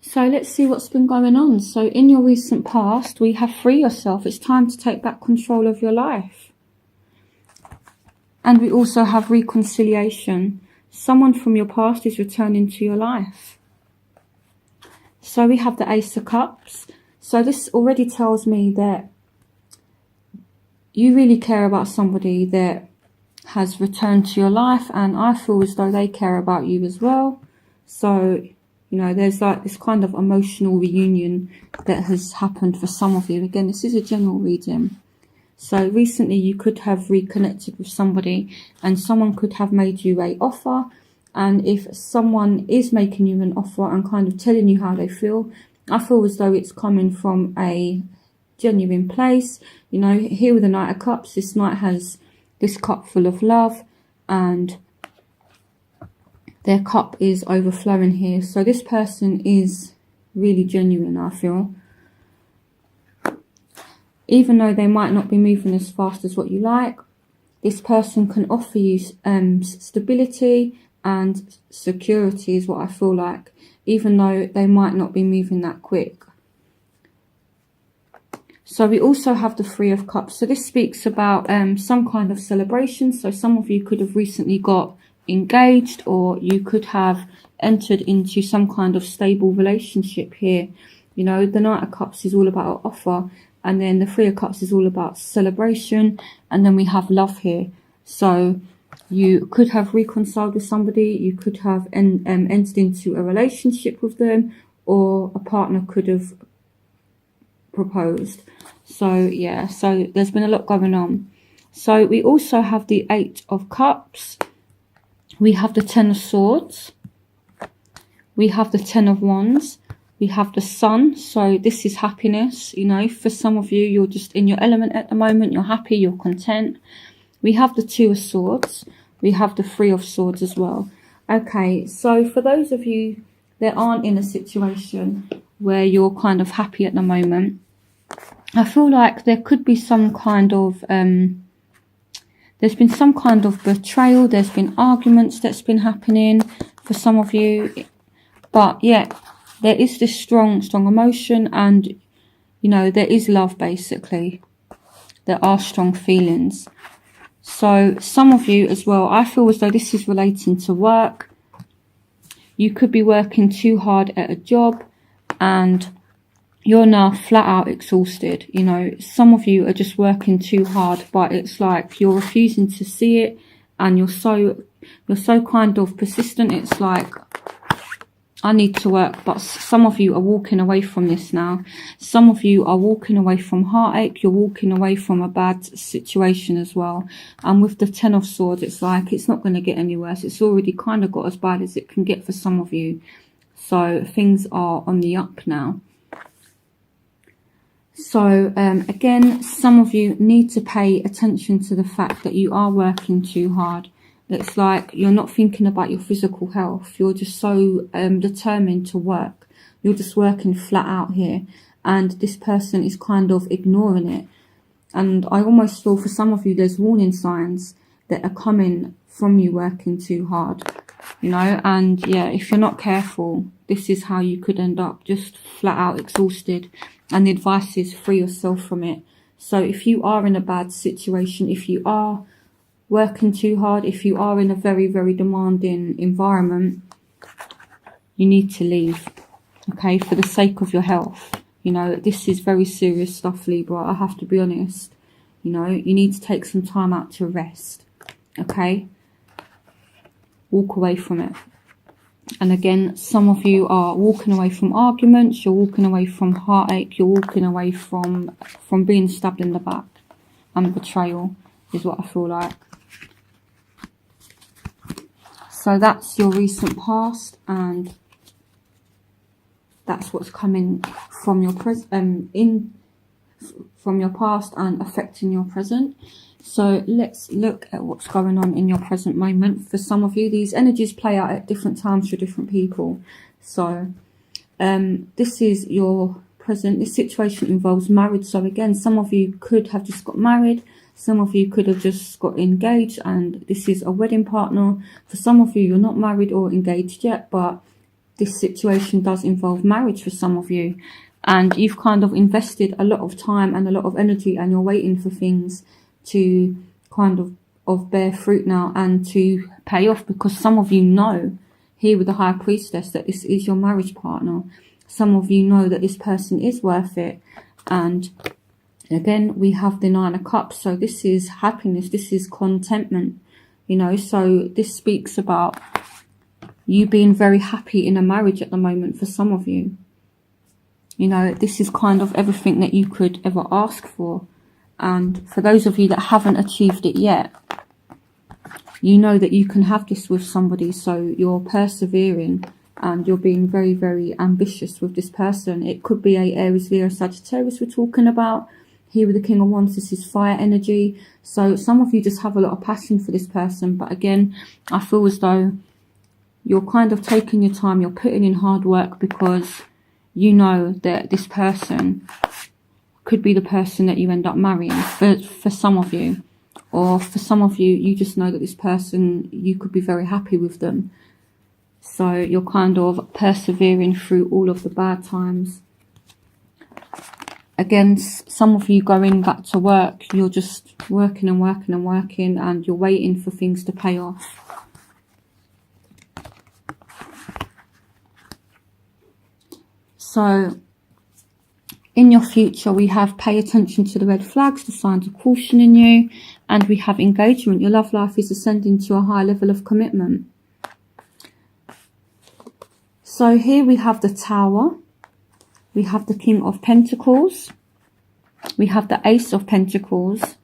So let's see what's been going on. So in your recent past, we have free yourself. It's time to take back control of your life. And we also have reconciliation. Someone from your past is returning to your life. So we have the Ace of Cups. So this already tells me that you really care about somebody that has returned to your life, and I feel as though they care about you as well. So, you know, there's like this kind of emotional reunion that has happened for some of you. Again, this is a general reading. So recently you could have reconnected with somebody, and someone could have made you an offer. And if someone is making you an offer and kind of telling you how they feel, I feel as though it's coming from a genuine place. You know, here with the Knight of Cups, this knight has this cup full of love, and their cup is overflowing here. So this person is really genuine, I feel. Even though they might not be moving as fast as what you like, this person can offer you stability and security is what I feel like, even though they might not be moving that quick. So we also have the Three of Cups. So this speaks about some kind of celebration. So some of you could have recently got engaged, or you could have entered into some kind of stable relationship here. You know, the Knight of Cups is all about an offer, and then the Three of Cups is all about celebration, and then we have love here. So you could have reconciled with somebody, you could have entered into a relationship with them, or a partner could have proposed. So yeah, so there's been a lot going on. So we also have the Eight of Cups, we have the Ten of Swords, we have the Ten of Wands, we have the Sun. So this is happiness. You know, for some of you, you're just in your element at the moment, you're happy, you're content. We have the Two of Swords, we have the Three of Swords as well. Okay, so for those of you that aren't in a situation where you're kind of happy at the moment, I feel like there could be some kind of, there's been some kind of betrayal, there's been arguments that's been happening for some of you. But yeah, there is this strong emotion, and, you know, there is love basically. There are strong feelings. So some of you as well, I feel as though this is relating to work. You could be working too hard at a job and you're now flat out exhausted. You know, some of you are just working too hard, but it's like you're refusing to see it, and you're so kind of persistent. It's like, I need to work. But some of you are walking away from this now. Some of you are walking away from heartache. You're walking away from a bad situation as well. And with the Ten of Swords, it's like it's not going to get any worse. It's already kind of got as bad as it can get for some of you. So things are on the up now. So again, some of you need to pay attention to the fact that you are working too hard. It's like you're not thinking about your physical health. You're just so determined to work. You're just working flat out here. And this person is kind of ignoring it. And I almost feel for some of you, there's warning signs that are coming from you working too hard. You know, and yeah, if you're not careful, this is how you could end up, just flat out exhausted. And the advice is free yourself from it. So if you are in a bad situation, if you are working too hard, if you are in a very, very demanding environment, you need to leave, okay, for the sake of your health. You know, this is very serious stuff, Libra, I have to be honest. You know, you need to take some time out to rest, okay? Walk away from it. And again, some of you are walking away from arguments, you're walking away from heartache, you're walking away from being stabbed in the back. And betrayal is what I feel like. So that's your recent past, and that's what's coming from your from your past and affecting your present. So let's look at what's going on in your present moment. For some of you, these energies play out at different times for different people. So this is your present. This situation involves marriage. So again, some of you could have just got married. Some of you could have just got engaged, and this is a wedding partner. For some of you, you're not married or engaged yet, but this situation does involve marriage for some of you, and you've kind of invested a lot of time and a lot of energy, and you're waiting for things to kind of bear fruit now and to pay off, because some of you know here with the High Priestess that this is your marriage partner. Some of you know that this person is worth it. And again, we have the Nine of Cups. So this is happiness. This is contentment, you know. So this speaks about you being very happy in a marriage at the moment for some of you. You know, this is kind of everything that you could ever ask for. And for those of you that haven't achieved it yet, you know that you can have this with somebody. So you're persevering and you're being very, very ambitious with this person. It could be a Aries, Leo, Sagittarius we're talking about. Here with the King of Wands, this is fire energy. So some of you just have a lot of passion for this person. But again, I feel as though you're kind of taking your time. You're putting in hard work because you know that this person could be the person that you end up marrying for some of you. Or for some of you, you just know that this person, you could be very happy with them. So you're kind of persevering through all of the bad times. Again, some of you going back to work, you're just working and working and working, and you're waiting for things to pay off. So in your future, we have pay attention to the red flags, the signs of caution in you, and we have engagement. Your love life is ascending to a high level of commitment. So here we have the Tower, we have the King of Pentacles, we have the Ace of Pentacles,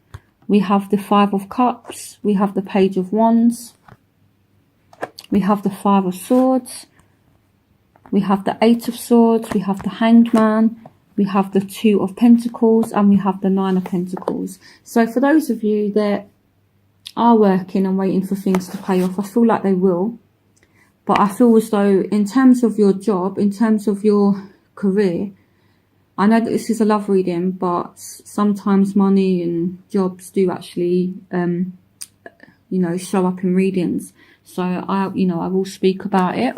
we have the Five of Cups, we have the Page of Wands, we have the Five of Swords, we have the Eight of Swords, we have the Hanged Man, we have the Two of Pentacles, and we have the Nine of Pentacles. So for those of you that are working and waiting for things to pay off, I feel like they will. But I feel as though in terms of your job, in terms of your career, I know that this is a love reading, but sometimes money and jobs do actually, you know, show up in readings. So I will speak about it.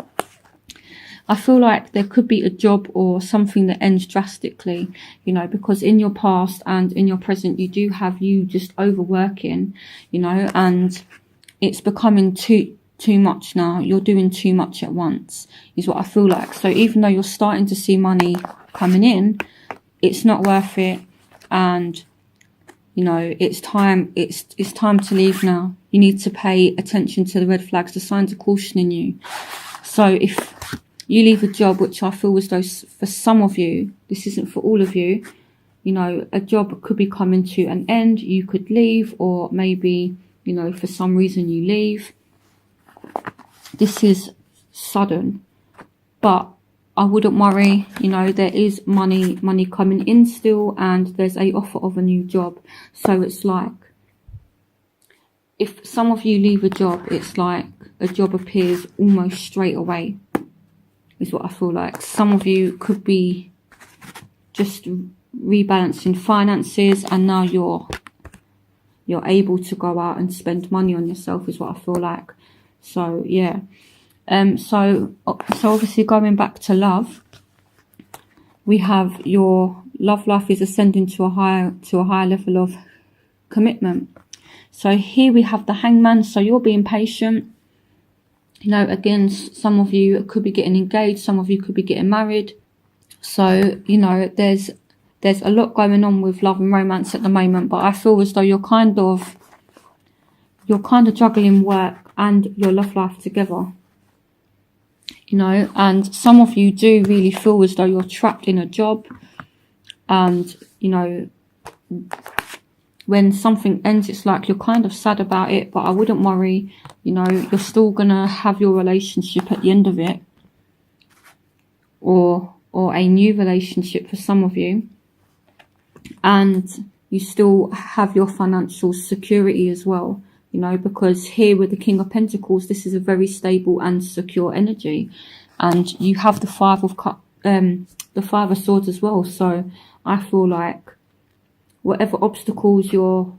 I feel like there could be a job or something that ends drastically, you know, because in your past and in your present, you do have you just overworking, you know, and it's becoming too much now. You're doing too much at once is what I feel like. So even though you're starting to see money coming in, it's not worth it. And, you know, it's time to leave now. You need to pay attention to the red flags, the signs of caution in you. So if you leave a job, which I feel as though for some of you, this isn't for all of you, you know, a job could be coming to an end. You could leave, or maybe, you know, for some reason you leave. This is sudden, but I wouldn't worry. You know, there is money coming in still, and there's a offer of a new job. So it's like, if some of you leave a job, it's like a job appears almost straight away, is what I feel like. Some of you could be just rebalancing finances, and now you're able to go out and spend money on yourself, is what I feel like. So yeah, so obviously going back to love, we have your love life is ascending to a higher level of commitment. So here we have the Hangman. So you're being patient. You know, again, some of you could be getting engaged, some of you could be getting married. So, you know, there's a lot going on with love and romance at the moment, but I feel as though you're kind of juggling work and your love life together. You know, and some of you do really feel as though you're trapped in a job, and, you know, when something ends, it's like you're kind of sad about it, but I wouldn't worry. You know, you're still gonna have your relationship at the end of it, or a new relationship for some of you, and you still have your financial security as well. You know, because here with the King of Pentacles, this is a very stable and secure energy, and you have the Five of Swords as well. So I feel like whatever obstacles you're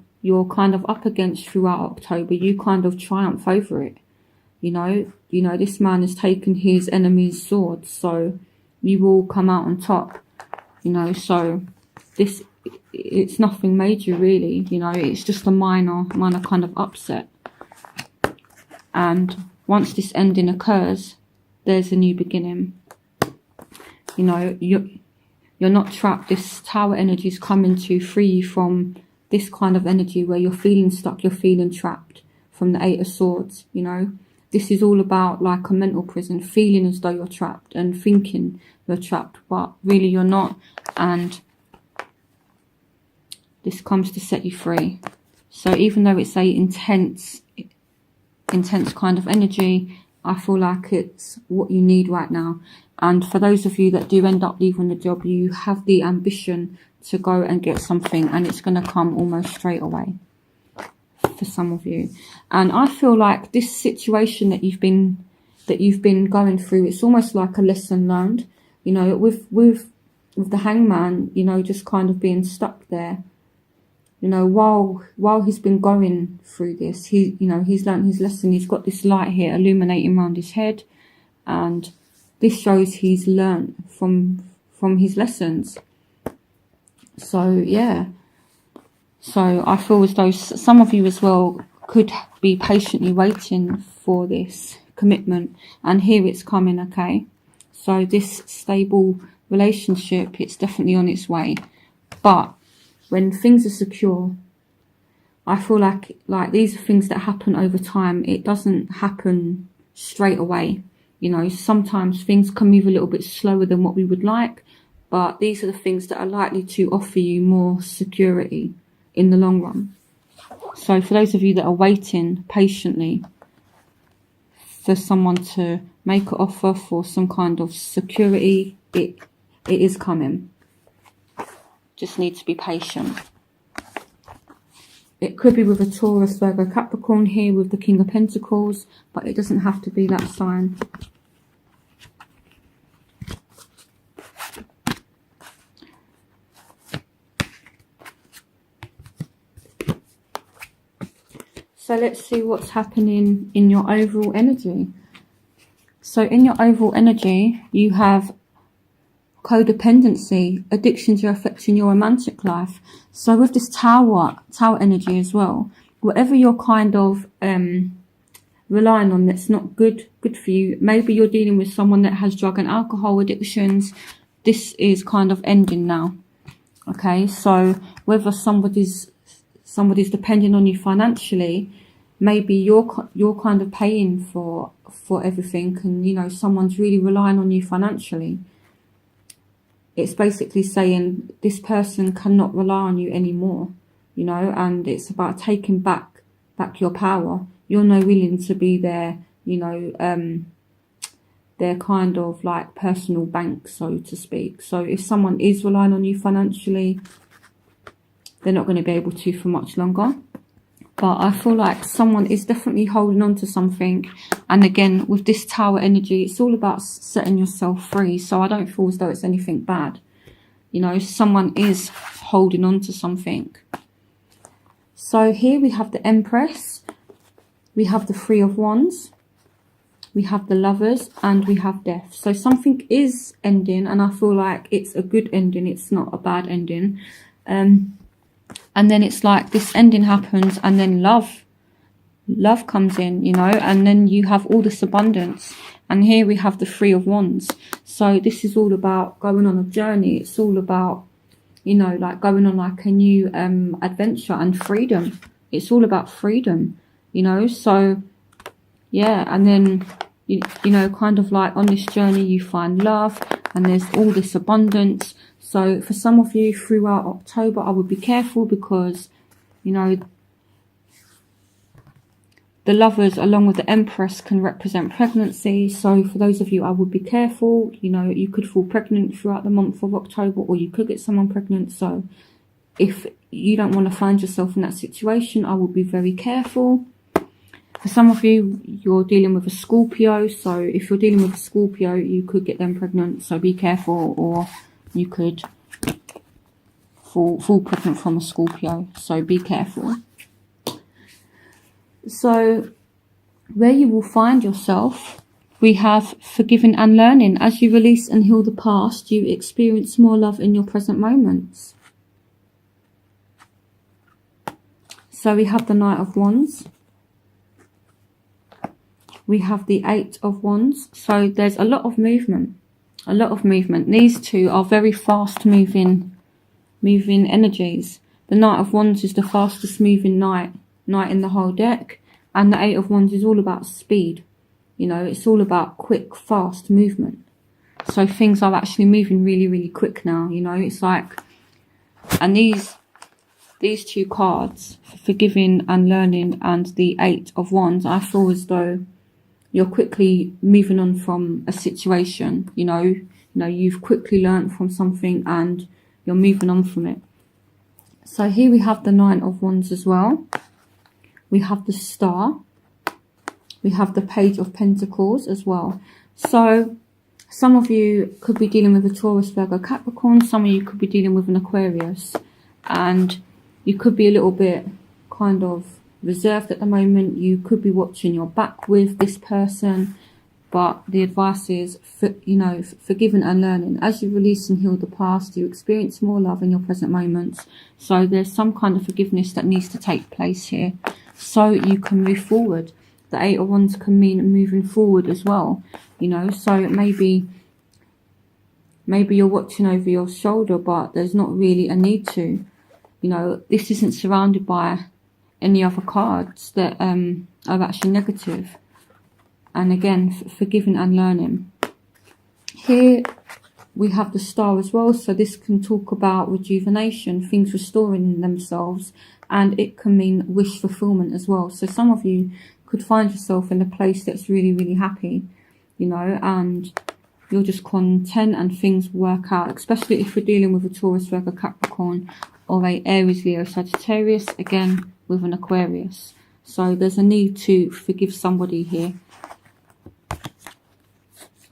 kind of up against throughout October, you kind of triumph over it. You know, this man has taken his enemy's sword, so you will come out on top. You know, so it's nothing major really. You know, it's just a minor kind of upset. And once this ending occurs, there's a new beginning. You know, you're not trapped. This Tower energy is coming to free you from this kind of energy where you're feeling stuck, you're feeling trapped, from the Eight of Swords. You know, this is all about like a mental prison, feeling as though you're trapped and thinking you're trapped, but really you're not. And this comes to set you free. So even though it's a intense kind of energy, I feel like it's what you need right now. And for those of you that do end up leaving the job, you have the ambition to go and get something, and it's going to come almost straight away for some of you. And I feel like this situation that you've been going through, it's almost like a lesson learned. You know, with the Hangman, you know, just kind of being stuck there. You know, while he's been going through this, he's learned his lesson. He's got this light here illuminating around his head, and this shows he's learned from his lessons. So yeah, so I feel as though some of you as well could be patiently waiting for this commitment, and here it's coming. Okay, so this stable relationship, it's definitely on its way. But when things are secure, I feel like these are things that happen over time. It doesn't happen straight away. You know, sometimes things can move a little bit slower than what we would like, but these are the things that are likely to offer you more security in the long run. So for those of you that are waiting patiently for someone to make an offer for some kind of security, it is coming. Just need to be patient. It could be with a Taurus, Virgo, Capricorn here with the King of Pentacles, but it doesn't have to be that sign. So let's see what's happening in your overall energy. So in your overall energy, you have codependency. Addictions are affecting your romantic life. So with this tower energy as well, whatever you're kind of relying on that's not good for you, maybe you're dealing with someone that has drug and alcohol addictions, this is kind of ending now. Okay, so whether somebody's depending on you financially, maybe you're kind of paying for everything, and you know someone's really relying on you financially. It's basically saying this person cannot rely on you anymore, you know, and it's about taking back your power. You're no willing to be their, you know, their kind of like personal bank, so to speak. So if someone is relying on you financially, they're not going to be able to for much longer. But I feel like someone is definitely holding on to something. And again, with this Tower energy, it's all about setting yourself free. So I don't feel as though it's anything bad. You know, someone is holding on to something. So here we have the Empress. We have the Three of Wands. We have the Lovers, and we have Death. So something is ending, and I feel like it's a good ending. It's not a bad ending. And then it's like this ending happens, and then love comes in, you know, and then you have all this abundance. And here we have the Three of Wands. So this is all about going on a journey. It's all about, you know, like going on like a new adventure and freedom. It's all about freedom, you know. So yeah, and then you know, kind of like on this journey you find love, and there's all this abundance. So for some of you throughout October, I would be careful because, you know, the Lovers along with the Empress can represent pregnancy. So for those of you, I would be careful. You know, you could fall pregnant throughout the month of October, or you could get someone pregnant. So if you don't want to find yourself in that situation, I would be very careful. For some of you, you're dealing with a Scorpio. So if you're dealing with a Scorpio, you could get them pregnant. So be careful, or you could fall pregnant from a Scorpio. So be careful. So where you will find yourself, we have forgiving and learning. As you release and heal the past, you experience more love in your present moments. So we have the Knight of Wands. We have the Eight of Wands. So there's a lot of movement. A lot of movement. These two are very fast moving energies. The Knight of Wands is the fastest moving knight in the whole deck. And the Eight of Wands is all about speed. You know, it's all about quick, fast movement. So things are actually moving really, really quick now. You know, it's like, and these two cards, forgiving and learning, and the Eight of Wands, I feel as though you're quickly moving on from a situation. You know, you've quickly learned from something and you're moving on from it. So here we have the Nine of Wands as well. We have the Star. We have the Page of Pentacles as well. So some of you could be dealing with a Taurus, Virgo, Capricorn. Some of you could be dealing with an Aquarius. And you could be a little bit kind of reserved at the moment. You could be watching your back with this person. But the advice is, forgiving and learning. As you release and heal the past, you experience more love in your present moments. So there's some kind of forgiveness that needs to take place here, so you can move forward. The Eight of Wands can mean moving forward as well. You know, so maybe you're watching over your shoulder, but there's not really a need to. You know, this isn't surrounded by any other cards that are actually negative. And again, forgiving and learning. Here we have the Star as well. So this can talk about rejuvenation, things restoring themselves. And it can mean wish fulfillment as well. So some of you could find yourself in a place that's really, really happy, you know, and you're just content and things work out. Especially if you're dealing with a Taurus, Virgo, Capricorn, or a Aries, Leo, Sagittarius. Again, with an Aquarius. So there's a need to forgive somebody here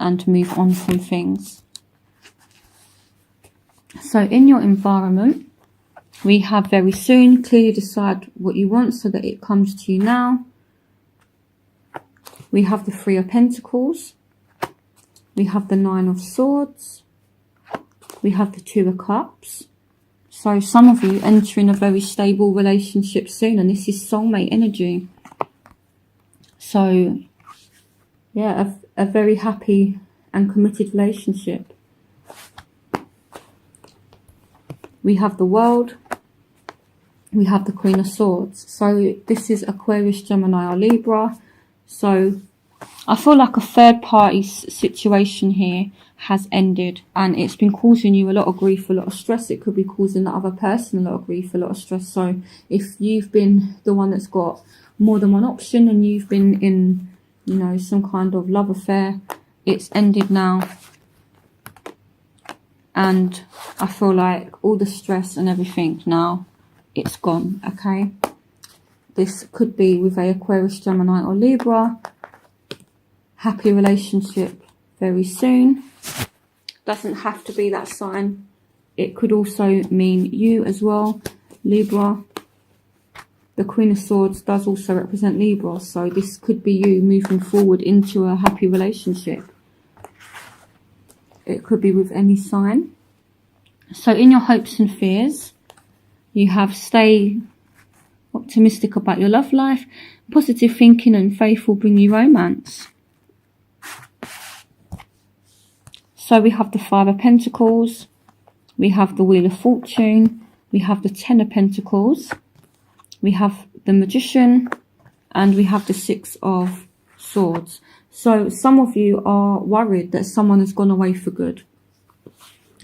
and move on from things. So in your environment, we have very soon. Clearly decide what you want so that it comes to you now. We have the Three of Pentacles. We have the Nine of Swords. We have the Two of Cups. So some of you entering a very stable relationship soon, and this is soulmate energy. So yeah, a very happy and committed relationship. We have the World. We have the Queen of Swords. So this is Aquarius, Gemini or Libra. So I feel like a third party situation here has ended, and it's been causing you a lot of grief, a lot of stress. It could be causing the other person a lot of grief, a lot of stress. So if you've been the one that's got more than one option and you've been in, you know, some kind of love affair, it's ended now. And I feel like all the stress and everything now, it's gone, okay? This could be with a Aquarius, Gemini or Libra. Happy relationship very soon. Doesn't have to be that sign. It could also mean you as well, Libra. The Queen of Swords does also represent Libra. So this could be you moving forward into a happy relationship. It could be with any sign. So in your hopes and fears, you have stay optimistic about your love life. Positive thinking and faith will bring you romance. So we have the Five of Pentacles. We have the Wheel of Fortune. We have the Ten of Pentacles. We have the Magician. And we have the Six of Swords. So some of you are worried that someone has gone away for good,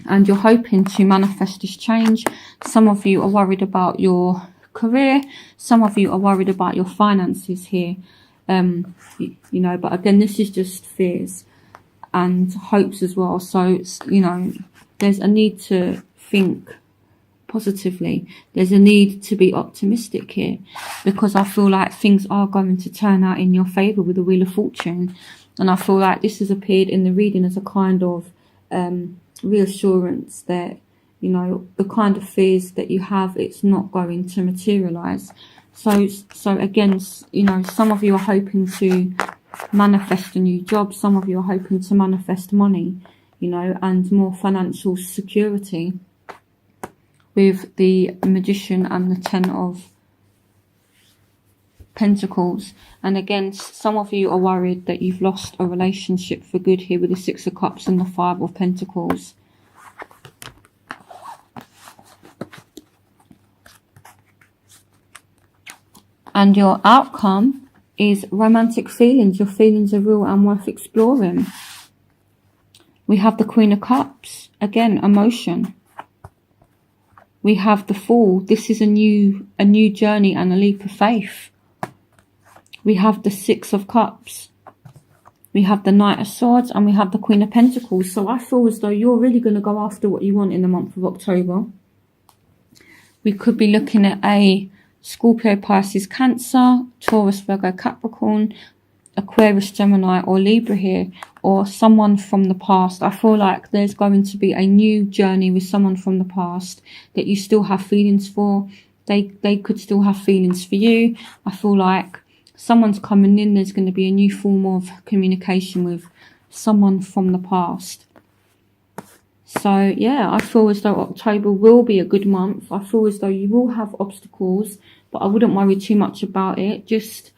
and you're hoping to manifest this change. Some of you are worried about your career. Some of you are worried about your finances here. You know, but again, this is just fears and hopes as well. So, you know, there's a need to think positively. There's a need to be optimistic here, because I feel like things are going to turn out in your favour with the Wheel of Fortune. And I feel like this has appeared in the reading as a kind of reassurance that, you know, the kind of fears that you have, it's not going to materialise. So again, you know, some of you are hoping to manifest a new job. Some of you are hoping to manifest money, you know, and more financial security with the Magician and the Ten of Pentacles. And again, some of you are worried that you've lost a relationship for good here with the Six of Cups and the Five of Pentacles. And your outcome is romantic feelings. Your feelings are real and worth exploring. We have the Queen of Cups. Again, emotion. We have the Fool. This is a new journey and a leap of faith. We have the Six of Cups. We have the Knight of Swords, and we have the Queen of Pentacles. So I feel as though you're really going to go after what you want in the month of October. We could be looking at a Scorpio, Pisces, Cancer, Taurus, Virgo, Capricorn, Aquarius, Gemini, or Libra here, or someone from the past. I feel like there's going to be a new journey with someone from the past that you still have feelings for. They could still have feelings for you. I feel like someone's coming in. There's going to be a new form of communication with someone from the past. So yeah, I feel as though October will be a good month. I feel as though you will have obstacles, but I wouldn't worry too much about it. Just,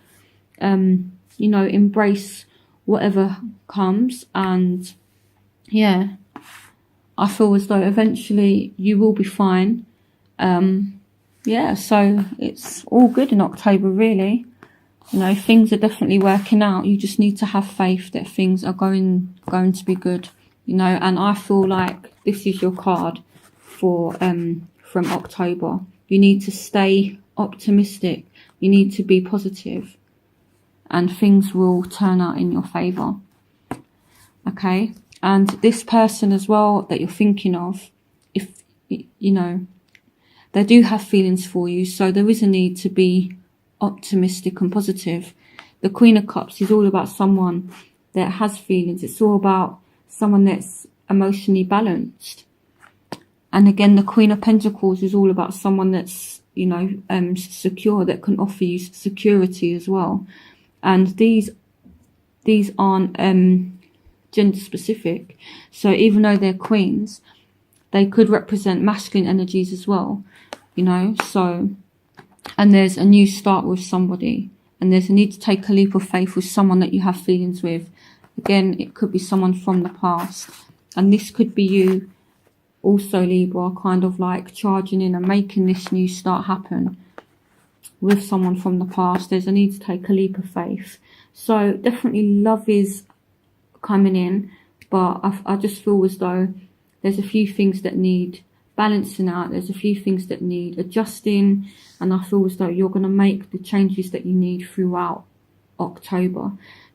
you know, embrace whatever comes. And yeah, I feel as though eventually you will be fine. Yeah, so it's all good in October, really. You know, things are definitely working out. You just need to have faith that things are going to be good. You know, and I feel like this is your card for from October. You need to stay optimistic. You need to be positive, and things will turn out in your favour. Okay, and this person as well that you're thinking of, if you know, they do have feelings for you, so there is a need to be optimistic and positive. The Queen of Cups is all about someone that has feelings. It's all about someone that's emotionally balanced. And again, the Queen of Pentacles is all about someone that's, you know, secure, that can offer you security as well. And these aren't gender specific. So even though they're queens, they could represent masculine energies as well, you know. So, and there's a new start with somebody, and there's a need to take a leap of faith with someone that you have feelings with. Again, it could be someone from the past, and this could be you also, Libra, kind of like charging in and making this new start happen with someone from the past. There's a need to take a leap of faith. So definitely love is coming in, but I just feel as though there's a few things that need balancing out. There's a few things that need adjusting, and I feel as though you're going to make the changes that you need throughout October.